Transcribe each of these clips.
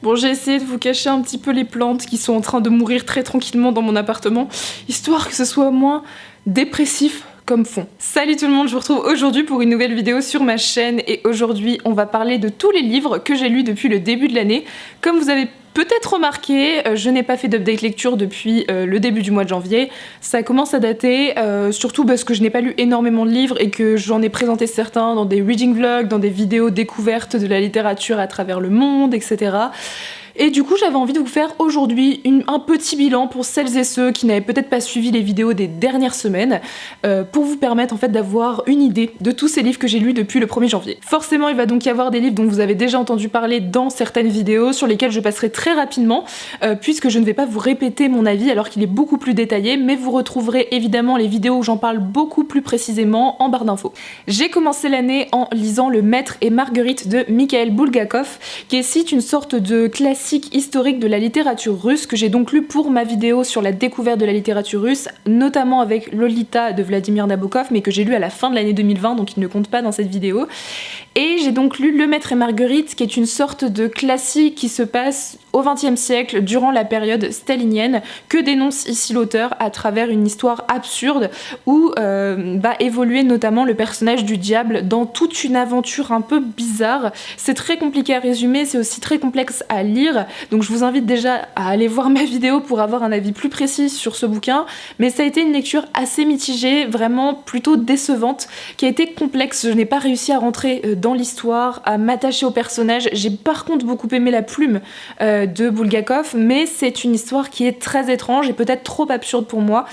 Bon, j'ai essayé de vous cacher un petit peu les plantes qui sont en train de mourir très tranquillement dans mon appartement, histoire que ce soit moins dépressif comme fond. Salut tout le monde, je vous retrouve aujourd'hui pour une nouvelle vidéo sur ma chaîne et aujourd'hui on va parler de tous les livres que j'ai lus depuis le début de l'année. Comme vous avez peut-être remarqué, je n'ai pas fait d'update lecture depuis le début du mois de janvier. Ça commence à dater, surtout parce que je n'ai pas lu énormément de livres et que j'en ai présenté certains dans des reading vlogs, dans des vidéos découvertes de la littérature à travers le monde, etc. Et du coup j'avais envie de vous faire aujourd'hui un petit bilan pour celles et ceux qui n'avaient peut-être pas suivi les vidéos des dernières semaines, pour vous permettre en fait d'avoir une idée de tous ces livres que j'ai lus depuis le 1er janvier. Forcément il va donc y avoir des livres dont vous avez déjà entendu parler dans certaines vidéos, sur lesquels je passerai très rapidement, puisque je ne vais pas vous répéter mon avis alors qu'il est beaucoup plus détaillé, mais vous retrouverez évidemment les vidéos où j'en parle beaucoup plus précisément en barre d'infos. J'ai commencé l'année en lisant Le Maître et Marguerite de Mikhail Bulgakov, qui est cite une sorte de classique historique de la littérature russe que j'ai donc lu pour ma vidéo sur la découverte de la littérature russe, notamment avec Lolita de Vladimir Nabokov, mais que j'ai lu à la fin de l'année 2020, donc il ne compte pas dans cette vidéo. Et j'ai donc lu Le Maître et Marguerite, qui est une sorte de classique qui se passe au XXe siècle, durant la période stalinienne, que dénonce ici l'auteur à travers une histoire absurde où va évoluer notamment le personnage du diable dans toute une aventure un peu bizarre. C'est très compliqué à résumer, c'est aussi très complexe à lire, donc je vous invite déjà à aller voir ma vidéo pour avoir un avis plus précis sur ce bouquin, mais ça a été une lecture assez mitigée, vraiment plutôt décevante, qui a été complexe. Je n'ai pas réussi à rentrer dans l'histoire, à m'attacher au personnage. J'ai par contre beaucoup aimé la plume de Bulgakov, mais c'est une histoire qui est très étrange et peut-être trop absurde pour moi.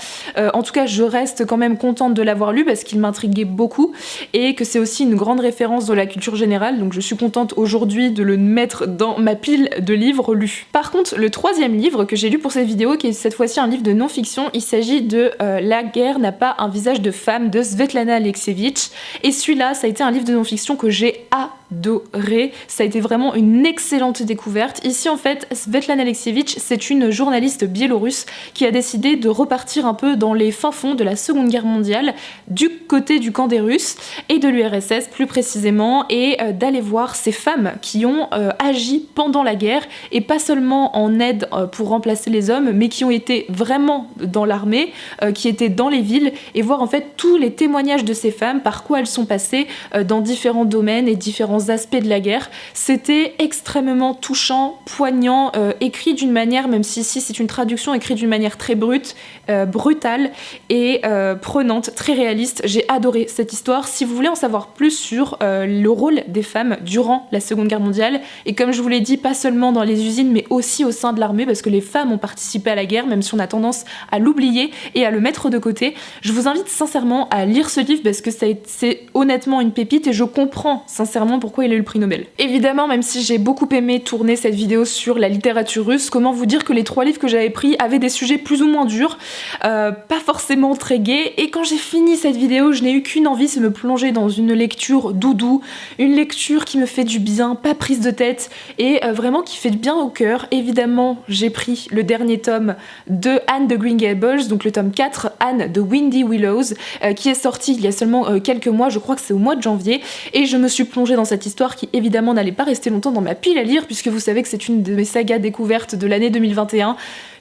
En tout cas, je reste quand même contente de l'avoir lu parce qu'il m'intriguait beaucoup et que c'est aussi une grande référence dans la culture générale, donc je suis contente aujourd'hui de le mettre dans ma pile de livres lus. Par contre, le troisième livre que j'ai lu pour cette vidéo, qui est cette fois-ci un livre de non-fiction, il s'agit de La guerre n'a pas un visage de femme de Svetlana Alexievitch, et celui-là, ça a été un livre de non-fiction que j'ai adoré. Ça a été vraiment une excellente découverte. Ici en fait, Svetlana Alexievitch, c'est une journaliste biélorusse qui a décidé de repartir un peu dans les fins fonds de la Seconde Guerre mondiale, du côté du camp des Russes et de l'URSS plus précisément, et d'aller voir ces femmes qui ont agi pendant la guerre, et pas seulement en aide pour remplacer les hommes, mais qui ont été vraiment dans l'armée, qui étaient dans les villes, et voir en fait tous les témoignages de ces femmes, par quoi elles sont passées dans différents domaines et différents aspects de la guerre. C'était extrêmement touchant, poignant, écrit d'une manière, même si ici c'est une traduction, écrit d'une manière très brutale et prenante, très réaliste. J'ai adoré cette histoire. Si vous voulez en savoir plus sur le rôle des femmes durant la Seconde Guerre mondiale, et comme je vous l'ai dit, pas seulement dans les usines mais aussi au sein de l'armée, parce que les femmes ont participé à la guerre, même si on a tendance à l'oublier et à le mettre de côté, je vous invite sincèrement à lire ce livre parce que c'est honnêtement une pépite et je comprends sincèrement pourquoi il a eu le prix Nobel. Évidemment, même si j'ai beaucoup aimé tourner cette vidéo sur la littérature russe, comment vous dire que les 3 livres que j'avais pris avaient des sujets plus ou moins durs, pas forcément très gais, et quand j'ai fini cette vidéo, je n'ai eu qu'une envie, c'est me plonger dans une lecture doudou, une lecture qui me fait du bien, pas prise de tête, et vraiment qui fait du bien au cœur. Évidemment, j'ai pris le dernier tome de Anne de Green Gables, donc le tome 4, Anne de Windy Willows, qui est sorti il y a seulement quelques mois, je crois que c'est au mois de janvier, et je me suis plongée dans cette histoire qui évidemment n'allait pas rester longtemps dans ma pile à lire, puisque vous savez que c'est une de mes sagas découvertes de l'année 2021,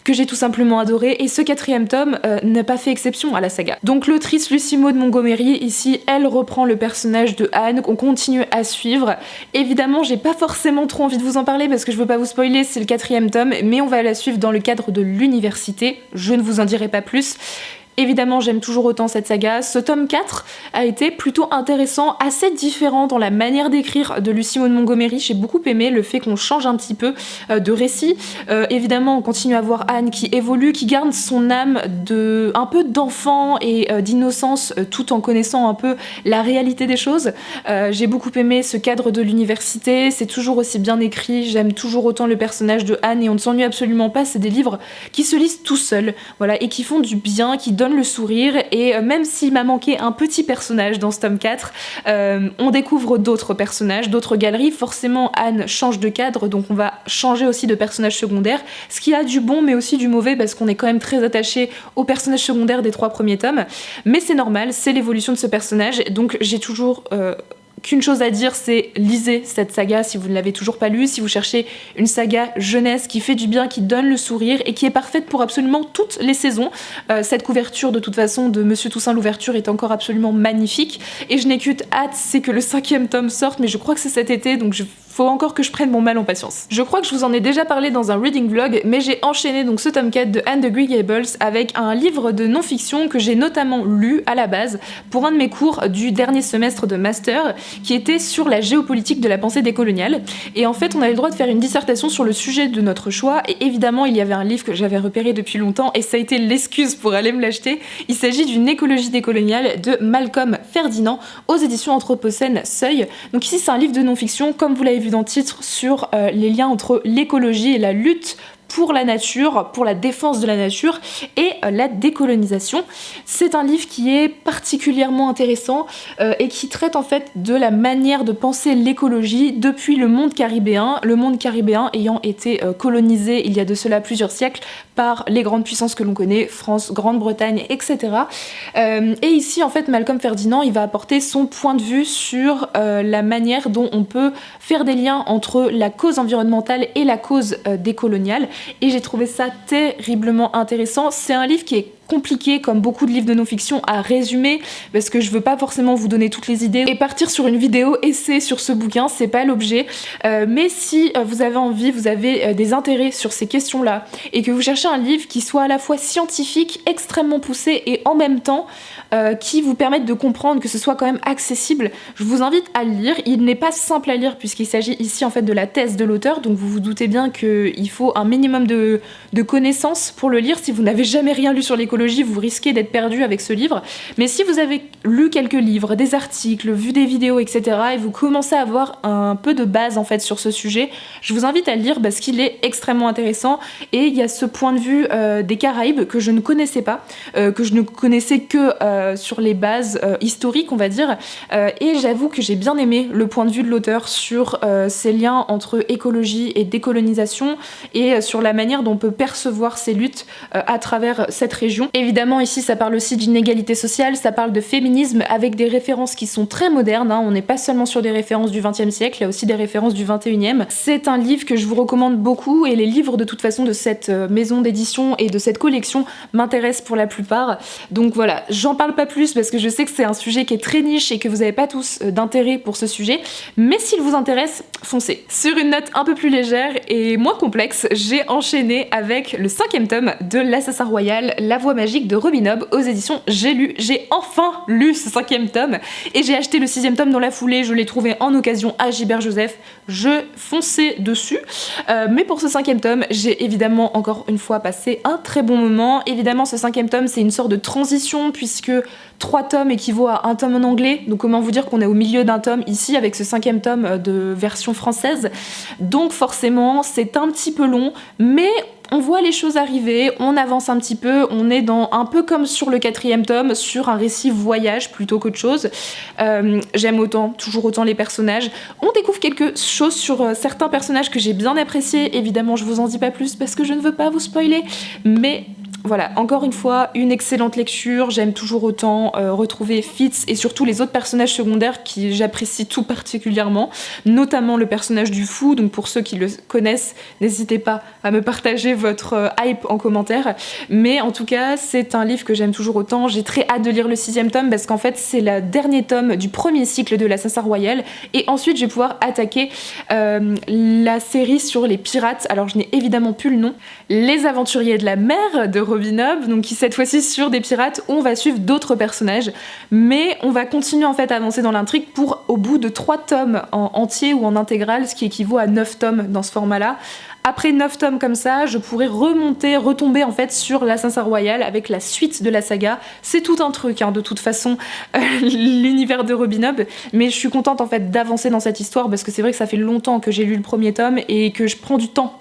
que j'ai tout simplement adoré, et ce 4e tome n'a pas fait exception à la saga. Donc l'autrice Lucy Maud Montgomery, ici, elle reprend le personnage de Anne, qu'on continue à suivre. Évidemment, j'ai pas forcément trop envie de vous en parler parce que je veux pas vous spoiler, c'est le 4e tome, mais on va la suivre dans le cadre de l'université, je ne vous en dirai pas plus. Évidemment, j'aime toujours autant cette saga. Ce tome 4 a été plutôt intéressant, assez différent dans la manière d'écrire de Lucy Maud Montgomery. J'ai beaucoup aimé le fait qu'on change un petit peu de récit. Évidemment, on continue à voir Anne qui évolue, qui garde son âme un peu d'enfant et d'innocence, tout en connaissant un peu la réalité des choses. J'ai beaucoup aimé ce cadre de l'université, c'est toujours aussi bien écrit, j'aime toujours autant le personnage de Anne et on ne s'ennuie absolument pas. C'est des livres qui se lisent tout seuls, voilà, et qui font du bien, qui donnent le sourire, et même s'il m'a manqué un petit personnage dans ce tome 4, on découvre d'autres personnages, d'autres galeries. Forcément, Anne change de cadre, donc on va changer aussi de personnage secondaire, ce qui a du bon mais aussi du mauvais, parce qu'on est quand même très attaché aux personnages secondaires des 3 premiers tomes, mais c'est normal, c'est l'évolution de ce personnage, donc j'ai toujours qu'une chose à dire, c'est lisez cette saga si vous ne l'avez toujours pas lue, si vous cherchez une saga jeunesse qui fait du bien, qui donne le sourire et qui est parfaite pour absolument toutes les saisons. Cette couverture de toute façon de Monsieur Toussaint l'ouverture est encore absolument magnifique et je n'ai qu'une hâte, c'est que le 5e tome sorte, mais je crois que c'est cet été, donc faut encore que je prenne mon mal en patience. Je crois que je vous en ai déjà parlé dans un reading vlog, mais j'ai enchaîné donc ce tome 4 de Anne de Green Gables avec un livre de non-fiction que j'ai notamment lu à la base pour un de mes cours du dernier semestre de master, qui était sur la géopolitique de la pensée décoloniale. Et en fait, on avait le droit de faire une dissertation sur le sujet de notre choix, et évidemment, il y avait un livre que j'avais repéré depuis longtemps, et ça a été l'excuse pour aller me l'acheter. Il s'agit d'une écologie décoloniale de Malcolm Ferdinand aux éditions Anthropocène Seuil. Donc ici, c'est un livre de non-fiction, comme vous l'avez vu dans le titre, sur les liens entre l'écologie et la lutte pour la nature, pour la défense de la nature et la décolonisation. C'est un livre qui est particulièrement intéressant et qui traite en fait de la manière de penser l'écologie depuis le monde caribéen ayant été colonisé il y a de cela plusieurs siècles par les grandes puissances que l'on connaît, France, Grande-Bretagne, etc. Et ici, en fait, Malcolm Ferdinand, il va apporter son point de vue sur la manière dont on peut faire des liens entre la cause environnementale et la cause décoloniale. Et j'ai trouvé ça terriblement intéressant. C'est un livre qui est compliqué, comme beaucoup de livres de non-fiction, à résumer, parce que je veux pas forcément vous donner toutes les idées et partir sur une vidéo essai sur ce bouquin, c'est pas l'objet. Mais si vous avez envie, vous avez des intérêts sur ces questions-là, et que vous cherchez un livre qui soit à la fois scientifique, extrêmement poussé, et en même temps qui vous permette de comprendre, que ce soit quand même accessible, je vous invite à le lire. Il n'est pas simple à lire, puisqu'il s'agit ici en fait de la thèse de l'auteur, donc vous vous doutez bien qu'il faut un minimum de connaissances pour le lire. Si vous n'avez jamais rien lu sur l'écologie, vous risquez d'être perdu avec ce livre. Mais si vous avez lu quelques livres, des articles, vu des vidéos, etc., et vous commencez à avoir un peu de base en fait sur ce sujet, je vous invite à le lire parce qu'il est extrêmement intéressant. Et il y a ce point de vue des Caraïbes que je ne connaissais pas, que je ne connaissais que sur les bases historiques, on va dire. Et j'avoue que j'ai bien aimé le point de vue de l'auteur sur ces liens entre écologie et décolonisation et sur la manière dont on peut percevoir ces luttes à travers cette région. Évidemment, ici, ça parle aussi d'inégalité sociale, ça parle de féminisme avec des références qui sont très modernes, hein. On n'est pas seulement sur des références du XXe siècle, il y a aussi des références du XXIe. C'est un livre que je vous recommande beaucoup et les livres de toute façon de cette maison d'édition et de cette collection m'intéressent pour la plupart. Donc voilà, j'en parle pas plus parce que je sais que c'est un sujet qui est très niche et que vous n'avez pas tous d'intérêt pour ce sujet, mais s'il vous intéresse, foncez. Sur une note un peu plus légère et moins complexe, j'ai enchaîné avec le 5e tome de L'Assassin Royal, La Voix Magique de Robin Hobb aux éditions J'ai enfin lu ce 5e tome et j'ai acheté le 6e tome dans la foulée, je l'ai trouvé en occasion à Gilbert Joseph, je fonçais dessus. Mais pour ce 5e tome, j'ai évidemment encore une fois passé un très bon moment. Évidemment, ce 5e tome, c'est une sorte de transition puisque 3 tomes équivaut à un tome en anglais, donc comment vous dire qu'on est au milieu d'un tome ici avec ce 5e tome de version française. Donc forcément, c'est un petit peu long, mais on voit les choses arriver, on avance un petit peu, on est dans un peu comme sur le 4e tome, sur un récit voyage plutôt qu'autre chose. J'aime toujours autant les personnages. On découvre quelque chose sur certains personnages que j'ai bien appréciés. Évidemment, je vous en dis pas plus parce que je ne veux pas vous spoiler, mais voilà, encore une fois, une excellente lecture. J'aime toujours autant retrouver Fitz et surtout les autres personnages secondaires qui j'apprécie tout particulièrement, notamment le personnage du fou. Donc pour ceux qui le connaissent, n'hésitez pas à me partager votre hype en commentaire. Mais en tout cas, c'est un livre que j'aime toujours autant. J'ai très hâte de lire le 6e tome parce qu'en fait, c'est le dernier tome du premier cycle de l'Assassin Royal. Et ensuite, je vais pouvoir attaquer la série sur les pirates. Alors, je n'ai évidemment plus le nom. Les Aventuriers de la Mer de Robin Hobb, donc qui cette fois-ci sur des pirates où on va suivre d'autres personnages, mais on va continuer en fait à avancer dans l'intrigue pour au bout de 3 tomes en entier ou en intégrale, ce qui équivaut à 9 tomes dans ce format-là. Après 9 tomes comme ça, je pourrais retomber en fait sur l'Assassin Royal avec la suite de la saga. C'est tout un truc, hein, de toute façon, l'univers de Robin Hobb, mais je suis contente en fait d'avancer dans cette histoire parce que c'est vrai que ça fait longtemps que j'ai lu le premier tome et que je prends du temps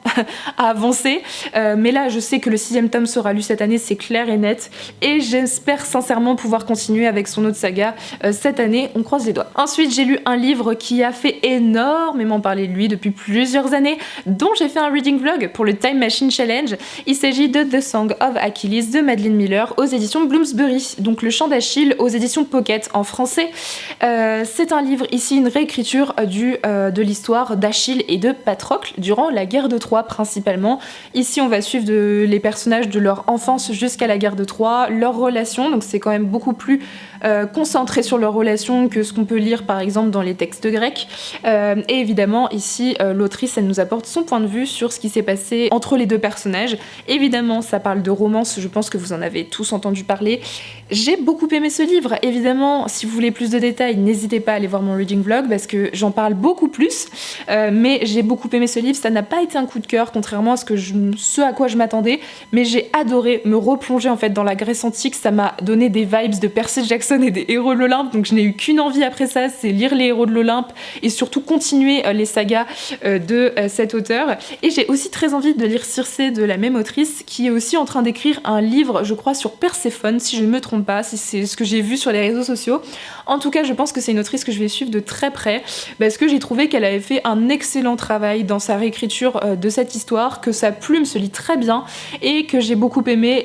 à avancer. Mais là, je sais que le 6e tome sera lu cette année, c'est clair et net, et j'espère sincèrement pouvoir continuer avec son autre saga cette année, on croise les doigts. Ensuite, j'ai lu un livre qui a fait énormément parler de lui depuis plusieurs années, dont j'ai fait un reading vlog pour le Time Machine Challenge. Il s'agit de The Song of Achilles de Madeline Miller aux éditions Bloomsbury, donc Le Chant d'Achille aux éditions Pocket en français. C'est un livre, ici une réécriture de l'histoire d'Achille et de Patrocle durant la guerre de Troie principalement. Ici on va suivre les personnages de leur enfance jusqu'à la guerre de Troie, leurs relations, donc c'est quand même beaucoup plus concentré sur leurs relations que ce qu'on peut lire par exemple dans les textes grecs. Et évidemment ici l'autrice elle nous apporte son point de vue sur ce qui s'est passé entre les deux personnages. Évidemment ça parle de romance, je pense que vous en avez tous entendu parler. J'ai beaucoup aimé ce livre, évidemment si vous voulez plus de détails n'hésitez pas à aller voir mon reading vlog parce que j'en parle beaucoup plus, mais j'ai beaucoup aimé ce livre, ça n'a pas été un coup de cœur contrairement à ce à quoi je m'attendais, mais j'ai adoré me replonger en fait dans la Grèce antique, ça m'a donné des vibes de Percy Jackson et des héros de l'Olympe, donc je n'ai eu qu'une envie après ça, c'est lire les héros de l'Olympe et surtout continuer les sagas de cet auteur. Et j'ai aussi très envie de lire Circé de la même autrice qui est aussi en train d'écrire un livre je crois sur Perséphone si je ne me trompe pas, si c'est ce que j'ai vu sur les réseaux sociaux. En tout cas je pense que c'est une autrice que je vais suivre de très près parce que j'ai trouvé qu'elle avait fait un excellent travail dans sa réécriture de cette histoire, que sa plume se lit très bien et que j'ai beaucoup aimé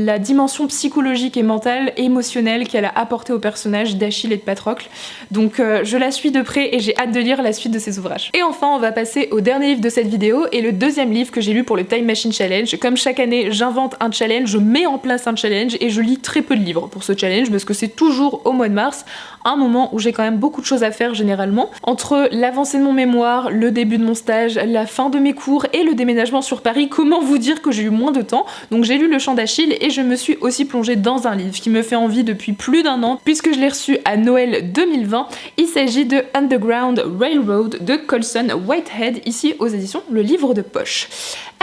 la dimension psychologique et mentale et émotionnelle qu'elle a apportée au personnage d'Achille et de Patrocle. Donc je la suis de près et j'ai hâte de lire la suite de ses ouvrages. Et enfin on va passer au dernier livre de cette vidéo et le deuxième livre que j'ai lu pour le Time Machine Challenge. Comme chaque année j'invente un challenge, je mets en place un challenge et je lis très peu de livres pour ce challenge parce que c'est toujours au mois de mars, un moment où j'ai quand même beaucoup de choses à faire généralement. Entre l'avancée de mon mémoire, le début de mon stage, la fin de mes cours et le déménagement sur Paris, comment vous dire que j'ai eu moins de temps? Donc j'ai lu Le Chant d'Achille et je me suis aussi plongée dans un livre qui me fait envie depuis plus d'un an puisque je l'ai reçu à Noël 2020. Il s'agit de Underground Railroad de Colson Whitehead, ici aux éditions Le Livre de Poche.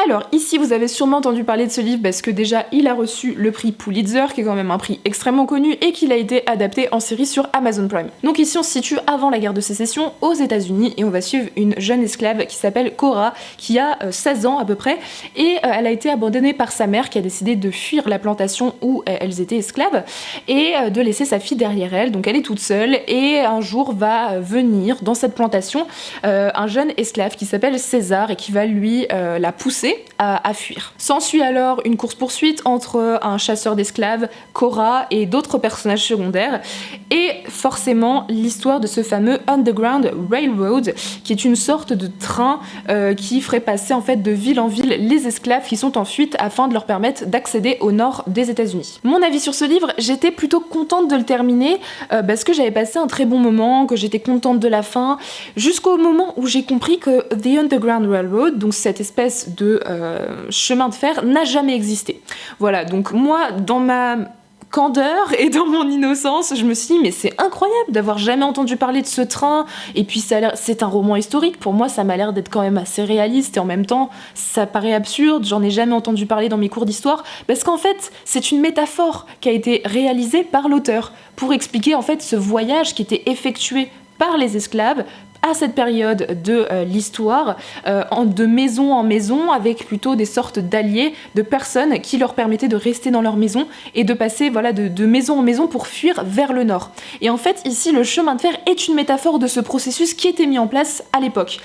Alors ici vous avez sûrement entendu parler de ce livre parce que déjà il a reçu le prix Pulitzer qui est quand même un prix extrêmement connu et qu'il a été adapté en série sur Amazon Prime. Donc ici on se situe avant la guerre de sécession aux États-Unis et on va suivre une jeune esclave qui s'appelle Cora qui a 16 ans à peu près et elle a été abandonnée par sa mère qui a décidé de fuir la plantation où elles étaient esclaves et de laisser sa fille derrière elle, donc elle est toute seule et un jour va venir dans cette plantation un jeune esclave qui s'appelle César et qui va lui la pousser à fuir. S'ensuit alors une course-poursuite entre un chasseur d'esclaves, Cora et d'autres personnages secondaires et forcément l'histoire de ce fameux Underground Railroad qui est une sorte de train qui ferait passer en fait de ville en ville les esclaves qui sont en fuite afin de leur permettre d'accéder au nord des États-Unis. Mon avis sur ce livre, j'étais plutôt contente de le terminer parce que j'avais passé un très bon moment, que j'étais contente de la fin, jusqu'au moment où j'ai compris que The Underground Railroad, donc cette espèce de chemin de fer, n'a jamais existé. Voilà, donc moi, dans ma candeur et dans mon innocence, je me suis dit mais c'est incroyable d'avoir jamais entendu parler de ce train et puis c'est un roman historique, pour moi ça m'a l'air d'être quand même assez réaliste et en même temps ça paraît absurde, j'en ai jamais entendu parler dans mes cours d'histoire parce qu'en fait c'est une métaphore qui a été réalisée par l'auteur pour expliquer en fait ce voyage qui était effectué par les esclaves à cette période de l'histoire, de maison en maison, avec plutôt des sortes d'alliés, de personnes qui leur permettaient de rester dans leur maison et de passer voilà, de maison en maison pour fuir vers le nord. Et en fait, ici, le chemin de fer est une métaphore de ce processus qui était mis en place à l'époque.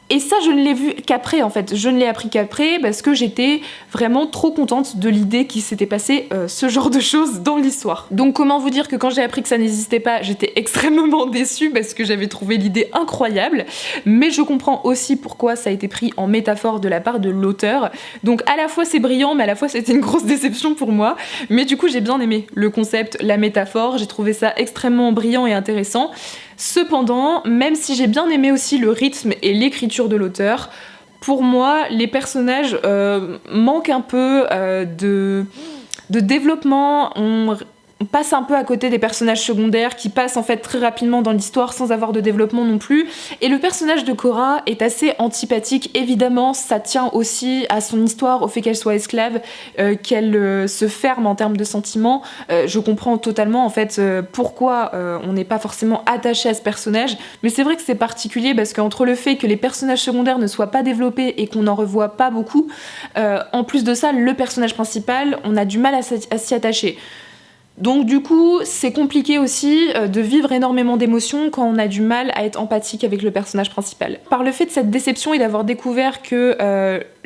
Et ça, je ne l'ai vu qu'après, en fait. Je ne l'ai appris qu'après parce que j'étais vraiment trop contente de l'idée qu'il s'était passé ce genre de choses dans l'histoire. Donc comment vous dire que quand j'ai appris que ça n'existait pas, j'étais extrêmement déçue parce que j'avais trouvé l'idée incroyable, mais je comprends aussi pourquoi ça a été pris en métaphore de la part de l'auteur. Donc à la fois c'est brillant, mais à la fois c'était une grosse déception pour moi. Mais du coup j'ai bien aimé le concept, la métaphore, j'ai trouvé ça extrêmement brillant et intéressant. Cependant, même si j'ai bien aimé aussi le rythme et l'écriture de l'auteur, pour moi, les personnages manquent un peu de développement. On passe un peu à côté des personnages secondaires qui passent en fait très rapidement dans l'histoire sans avoir de développement non plus. Et le personnage de Cora est assez antipathique, évidemment, ça tient aussi à son histoire, au fait qu'elle soit esclave, qu'elle se ferme en termes de sentiments. Je comprends totalement en fait pourquoi on n'est pas forcément attaché à ce personnage, mais c'est vrai que c'est particulier parce qu'entre le fait que les personnages secondaires ne soient pas développés et qu'on n'en revoit pas beaucoup, en plus de ça, le personnage principal, on a du mal à s'y attacher. Donc du coup, c'est compliqué aussi de vivre énormément d'émotions quand on a du mal à être empathique avec le personnage principal. Par le fait de cette déception et d'avoir découvert que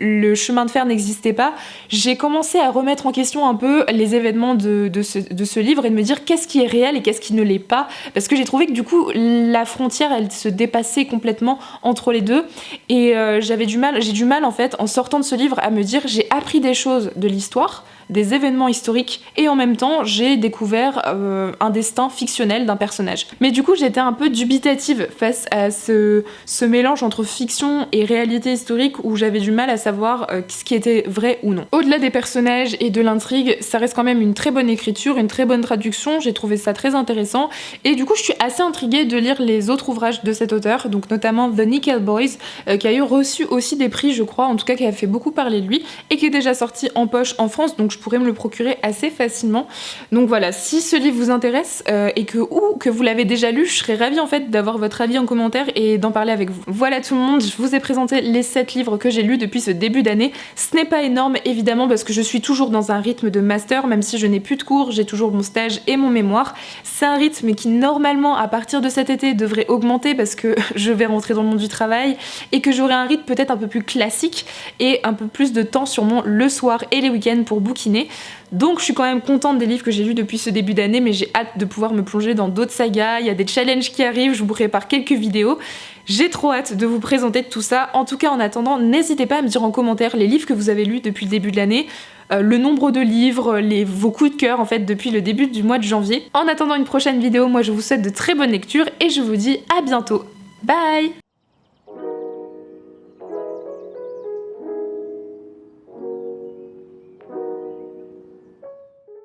le chemin de fer n'existait pas, j'ai commencé à remettre en question un peu les événements de ce livre et de me dire qu'est-ce qui est réel et qu'est-ce qui ne l'est pas, parce que j'ai trouvé que du coup la frontière elle se dépassait complètement entre les deux et j'ai du mal en fait en sortant de ce livre à me dire j'ai appris des choses de l'histoire, des événements historiques et en même temps j'ai découvert un destin fictionnel d'un personnage. Mais du coup j'étais un peu dubitative face à ce mélange entre fiction et réalité historique où j'avais du mal à savoir ce qui était vrai ou non. Au-delà des personnages et de l'intrigue, ça reste quand même une très bonne écriture, une très bonne traduction, j'ai trouvé ça très intéressant et du coup je suis assez intriguée de lire les autres ouvrages de cet auteur, donc notamment The Nickel Boys qui a reçu aussi des prix je crois, en tout cas qui a fait beaucoup parler de lui et qui est déjà sorti en poche en France, donc je pourrais me le procurer assez facilement. Donc voilà, si ce livre vous intéresse et que vous l'avez déjà lu, je serais ravie en fait d'avoir votre avis en commentaire et d'en parler avec vous. Voilà tout le monde, je vous ai présenté les 7 livres que j'ai lus depuis ce début d'année. Ce n'est pas énorme évidemment parce que je suis toujours dans un rythme de master, même si je n'ai plus de cours, j'ai toujours mon stage et mon mémoire. C'est un rythme qui normalement à partir de cet été devrait augmenter parce que je vais rentrer dans le monde du travail et que j'aurai un rythme peut-être un peu plus classique et un peu plus de temps sûrement le soir et les week-ends pour bouquiner. Donc je suis quand même contente des livres que j'ai lus depuis ce début d'année, mais j'ai hâte de pouvoir me plonger dans d'autres sagas, il y a des challenges qui arrivent, je vous prépare quelques vidéos. J'ai trop hâte de vous présenter tout ça. En tout cas en attendant, n'hésitez pas à me dire en commentaire les livres que vous avez lus depuis le début de l'année, le nombre de livres, vos coups de cœur en fait depuis le début du mois de janvier. En attendant une prochaine vidéo, moi je vous souhaite de très bonnes lectures et je vous dis à bientôt. Bye!